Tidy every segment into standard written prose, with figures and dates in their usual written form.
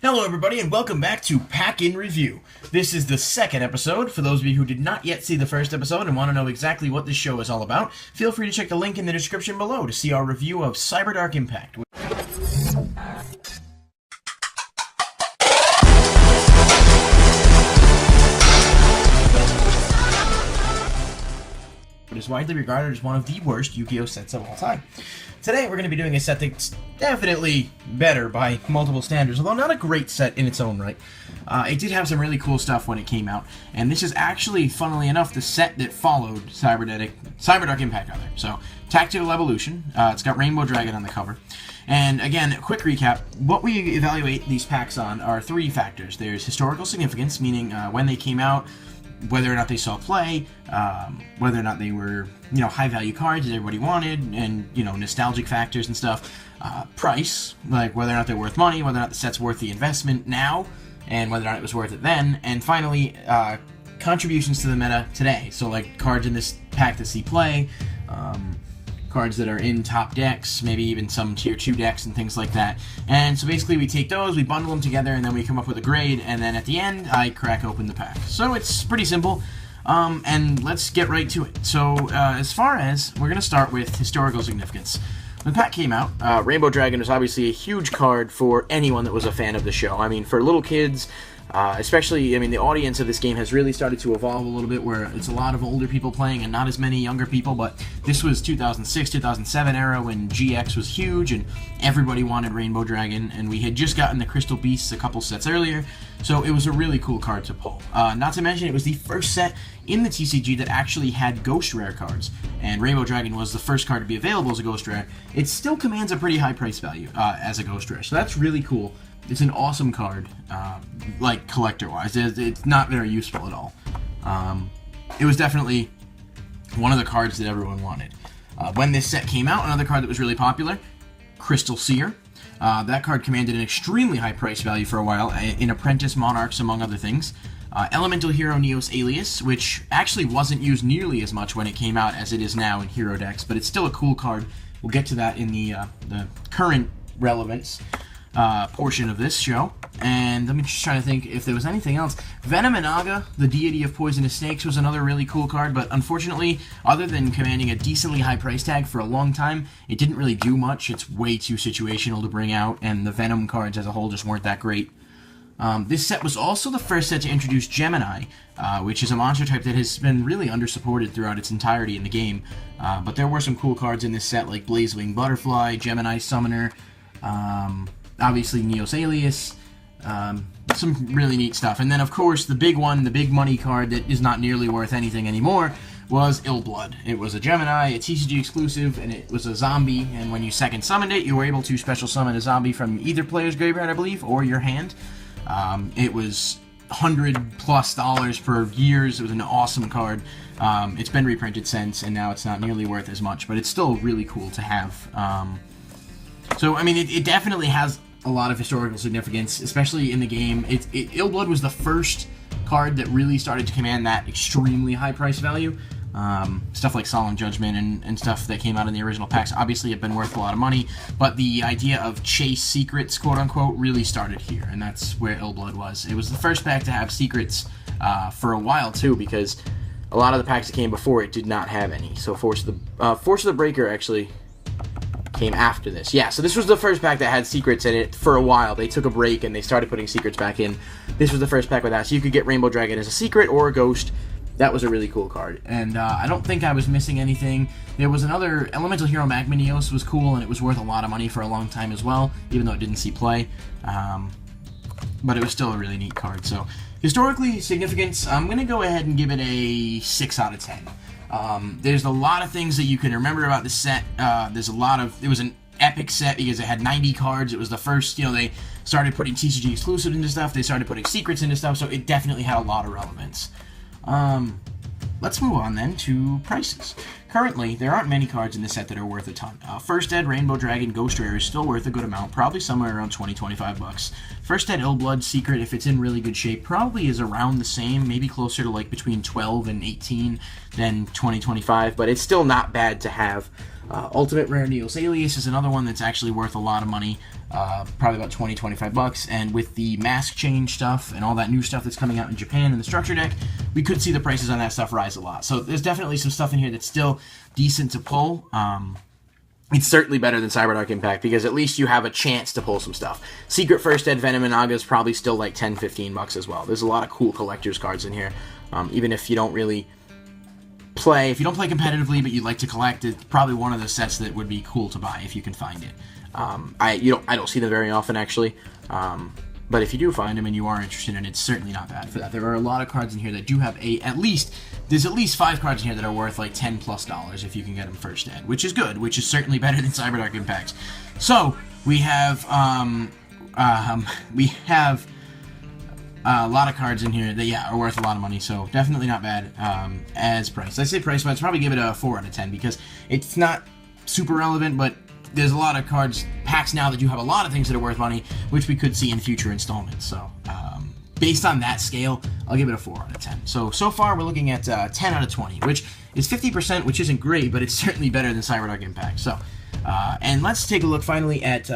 Hello everybody and welcome back to Pack in Review. This is the second episode. For those of you who did not yet see the first episode and want to know exactly what this show is all about, feel free to check the link in the description below to see our review of Cyberdark Impact. It is widely regarded as one of the worst Yu-Gi-Oh! Sets of all time. Today we're going to be doing a set that's definitely better by multiple standards, although not a great set in its own right. It did have some really cool stuff when it came out, and this is actually, funnily enough, the set that followed Cyberdark Impact. So, Tactical Evolution, it's got Rainbow Dragon on the cover. And again, a quick recap, what we evaluate these packs on are three factors. There's historical significance, meaning when they came out, whether or not they saw play, whether or not they were, high-value cards that everybody wanted, and, nostalgic factors and stuff. Price, like whether or not they're worth money, whether or not the set's worth the investment now, and whether or not it was worth it then. And finally, contributions to the meta today. So, like, cards in this pack that see play, cards that are in top decks, maybe even some tier 2 decks and things like that. And so basically we take those, we bundle them together, and then we come up with a grade, and then at the end I crack open the pack. So it's pretty simple, and let's get right to it. So as far as, we're going to start with historical significance. When the pack came out, Rainbow Dragon was obviously a huge card for anyone that was a fan of the show. I mean, for little kids, especially, the audience of this game has really started to evolve a little bit, where it's a lot of older people playing and not as many younger people, but this was 2006, 2007 era when GX was huge and everybody wanted Rainbow Dragon, and we had just gotten the Crystal Beasts a couple sets earlier, so it was a really cool card to pull. Not to mention, it was the first set in the TCG that actually had Ghost Rare cards, and Rainbow Dragon was the first card to be available as a Ghost Rare. It still commands a pretty high price value as a Ghost Rare, so that's really cool. It's an awesome card, like, collector-wise. It's not very useful at all. It was definitely one of the cards that everyone wanted. When this set came out, another card that was really popular, Crystal Seer. That card commanded an extremely high price value for a while, in Apprentice Monarchs, among other things. Elemental Hero Neos Alias, which actually wasn't used nearly as much when it came out as it is now in Hero decks, but it's still a cool card. We'll get to that in the current relevance portion of this show. And let me just try to think if there was anything else. Venom and Naga, the deity of poisonous snakes, was another really cool card, but unfortunately, other than commanding a decently high price tag for a long time, it didn't really do much. It's way too situational to bring out, and the Venom cards as a whole just weren't that great. This set was also the first set to introduce Gemini, which is a monster type that has been really undersupported throughout its entirety in the game. But there were some cool cards in this set, like Blazewing Butterfly, Gemini Summoner, obviously Neos Alias, some really neat stuff. And then, of course, the big one, the big money card that is not nearly worth anything anymore, was Ill Blood. It was a Gemini, a TCG exclusive, and it was a zombie, and when you second summoned it, you were able to special summon a zombie from either player's graveyard, I believe, or your hand. It was $100+ per years. It was an awesome card. It's been reprinted since, and now it's not nearly worth as much, but it's still really cool to have. So, it definitely has a lot of historical significance, especially in the game. Ill Blood was the first card that really started to command that extremely high price value. Stuff like Solemn Judgment and stuff that came out in the original packs obviously have been worth a lot of money, but the idea of chase secrets, quote-unquote, really started here, and that's where Ill Blood was. It was the first pack to have secrets for a while, too, because a lot of the packs that came before it did not have any. So Force of the Breaker actually came after this. Yeah, so this was the first pack that had secrets in it for a while. They took a break and they started putting secrets back in. This was the first pack with that, so you could get Rainbow Dragon as a secret or a ghost. That was a really cool card, and I don't think I was missing anything. There was another Elemental Hero Magma Neos was cool, and it was worth a lot of money for a long time as well, even though it didn't see play. But it was still a really neat card. So, historically significance, I'm going to go ahead and give it a 6 out of 10. There's a lot of things that you can remember about this set. It was an epic set because it had 90 cards. It was the first, they started putting TCG exclusive into stuff. They started putting secrets into stuff, so it definitely had a lot of relevance. Let's move on then to prices. currently, there aren't many cards in this set that are worth a ton. First Ed, Rainbow Dragon, Ghost Rare is still worth a good amount, probably somewhere around 20-25 bucks. First Ed, Illblood, Secret, if it's in really good shape, probably is around the same, maybe closer to like between 12 and 18 than 20-25, but it's still not bad to have. Ultimate Rare Neos Alias is another one that's actually worth a lot of money, probably about 20-25 bucks, and with the mask change stuff and all that new stuff that's coming out in Japan in the structure deck, we could see the prices on that stuff rise a lot. So there's definitely some stuff in here that's still decent to pull. It's certainly better than Cyberdark Impact because at least you have a chance to pull some stuff. Secret First Ed Venom and Naga is probably still like 10-15 bucks as well. There's a lot of cool collector's cards in here, even if you don't really play. If you don't play competitively but you'd like to collect, it's probably one of the sets that would be cool to buy if you can find it. I don't see them very often actually, but if you do find them and you are interested in it, it's certainly not bad for that. There are a lot of cards in here that do have there's at least 5 cards in here that are worth like $10+ if you can get them first ed, which is good, which is certainly better than Cyberdark Impact. So we have a lot of cards in here that, are worth a lot of money, so definitely not bad as price. I say price, but I'd probably give it a 4 out of 10 because it's not super relevant, but there's a lot of packs now that do have a lot of things that are worth money, which we could see in future installments. So, based on that scale, I'll give it a 4 out of 10. So far we're looking at 10 out of 20, which is 50%, which isn't great, but it's certainly better than Cyberdark Impact. So, and let's take a look finally at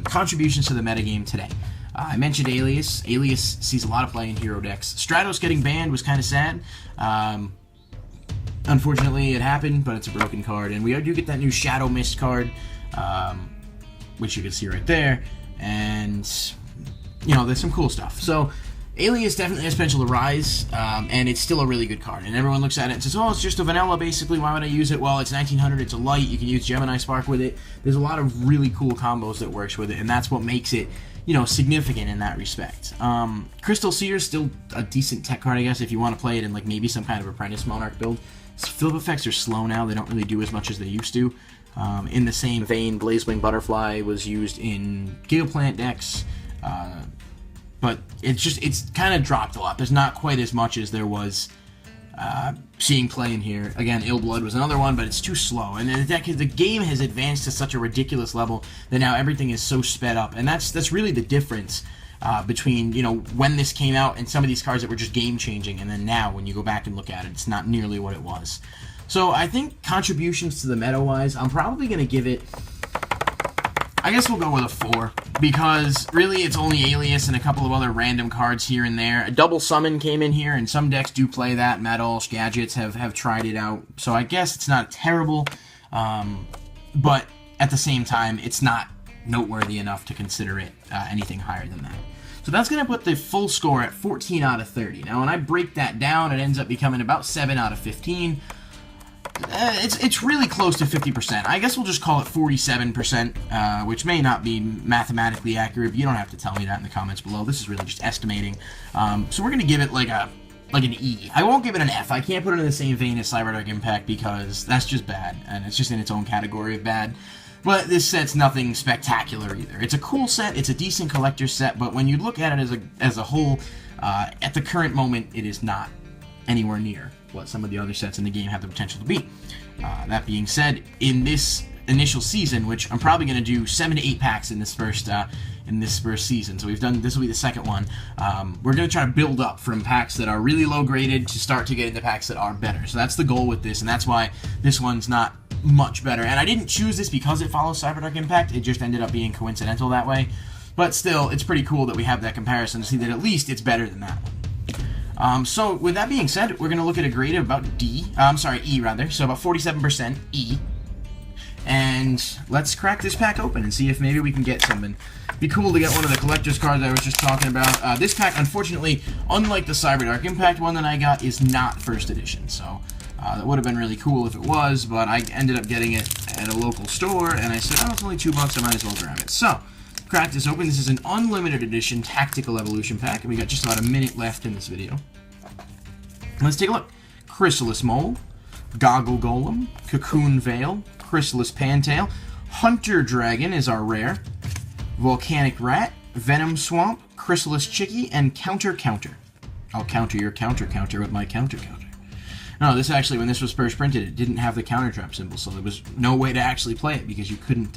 contributions to the metagame today. I mentioned Alias. Alias sees a lot of play in hero decks. Stratos getting banned was kind of sad. Unfortunately, it happened, but it's a broken card. And we do get that new Shadow Mist card, which you can see right there. And, there's some cool stuff. So, Alias definitely has potential to rise, and it's still a really good card. And everyone looks at it and says, oh, it's just a vanilla, basically. Why would I use it? Well, it's 1900, it's a light. You can use Gemini Spark with it. There's a lot of really cool combos that works with it, and that's what makes it significant in that respect. Crystal Seer is still a decent tech card, I guess, if you want to play it in like maybe some kind of Apprentice Monarch build. Flip effects are slow now. They don't really do as much as they used to. In the same vein, Blazewing Butterfly was used in Gigaplant decks, but it's kind of dropped a lot. There's not quite as much as there was seeing play in here. Again, Illblood was another one, but it's too slow. And the game has advanced to such a ridiculous level that now everything is so sped up. And that's really the difference between, when this came out and some of these cards that were just game-changing, and then now when you go back and look at it, it's not nearly what it was. So I think contributions to the meta-wise, I'm probably going to give it, I guess we'll go with a 4, because really it's only Alias and a couple of other random cards here and there. A Double Summon came in here, and some decks do play that. Metal, Gadgets have tried it out, so I guess it's not terrible, but at the same time, it's not noteworthy enough to consider it anything higher than that. So that's going to put the full score at 14 out of 30. Now, when I break that down, it ends up becoming about 7 out of 15. It's really close to 50%. I guess we'll just call it 47%, which may not be mathematically accurate, but you don't have to tell me that in the comments below. This is really just estimating. So we're going to give it like an E. I won't give it an F. I can't put it in the same vein as Cyberdark Impact because that's just bad, and it's just in its own category of bad. But this set's nothing spectacular either. It's a cool set, it's a decent collector's set, but when you look at it as a whole, at the current moment, it is not anywhere near what some of the other sets in the game have the potential to be. That being said, in this initial season, which I'm probably going to do 7 to 8 packs in this first season, so this will be the second one, we're going to try to build up from packs that are really low graded to start to get into packs that are better. So that's the goal with this, and that's why this one's not much better. And I didn't choose this because it follows Cyberdark Impact, it just ended up being coincidental that way. But still, it's pretty cool that we have that comparison to see that at least it's better than that one. So with that being said, we're going to look at a grade of about E rather, so about 47% E. And let's crack this pack open and see if maybe we can get something. Be cool to get one of the collector's cards I was just talking about. This pack, unfortunately, unlike the Cyberdark Impact one that I got, is not first edition, so that would have been really cool if it was, but I ended up getting it at a local store, and I said, oh, it's only $2, I might as well grab it. So, crack this open. This is an unlimited edition Tactical Evolution pack, and we got just about a minute left in this video. Let's take a look. Chrysalis Mole, Goggle Golem, Cocoon Veil, Chrysalis Pantail, Hunter Dragon is our rare, Volcanic Rat, Venom Swamp, Chrysalis Chicky, and Counter Counter. I'll counter your counter with my counter. No, this actually, when this was first printed, it didn't have the counter trap symbol, so there was no way to actually play it because you couldn't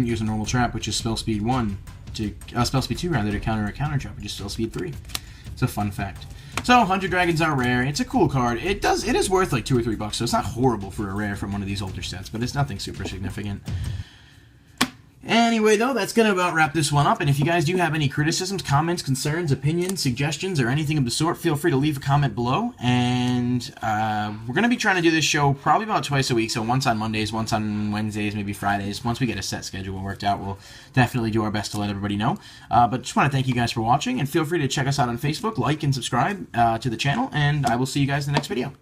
use a normal trap, which is spell speed 1 to spell speed 2 rather, to counter a counter trap, which is spell speed 3. It's a fun fact. So 100 dragons are rare. It's a cool card. It is worth like $2 or $3, so it's not horrible for a rare from one of these older sets, but it's nothing super significant. Anyway, though, that's going to about wrap this one up, and if you guys do have any criticisms, comments, concerns, opinions, suggestions, or anything of the sort, feel free to leave a comment below, and we're going to be trying to do this show probably about twice a week, so once on Mondays, once on Wednesdays, maybe Fridays. Once we get a set schedule worked out, we'll definitely do our best to let everybody know. But just want to thank you guys for watching, and feel free to check us out on Facebook, like and subscribe to the channel, and I will see you guys in the next video.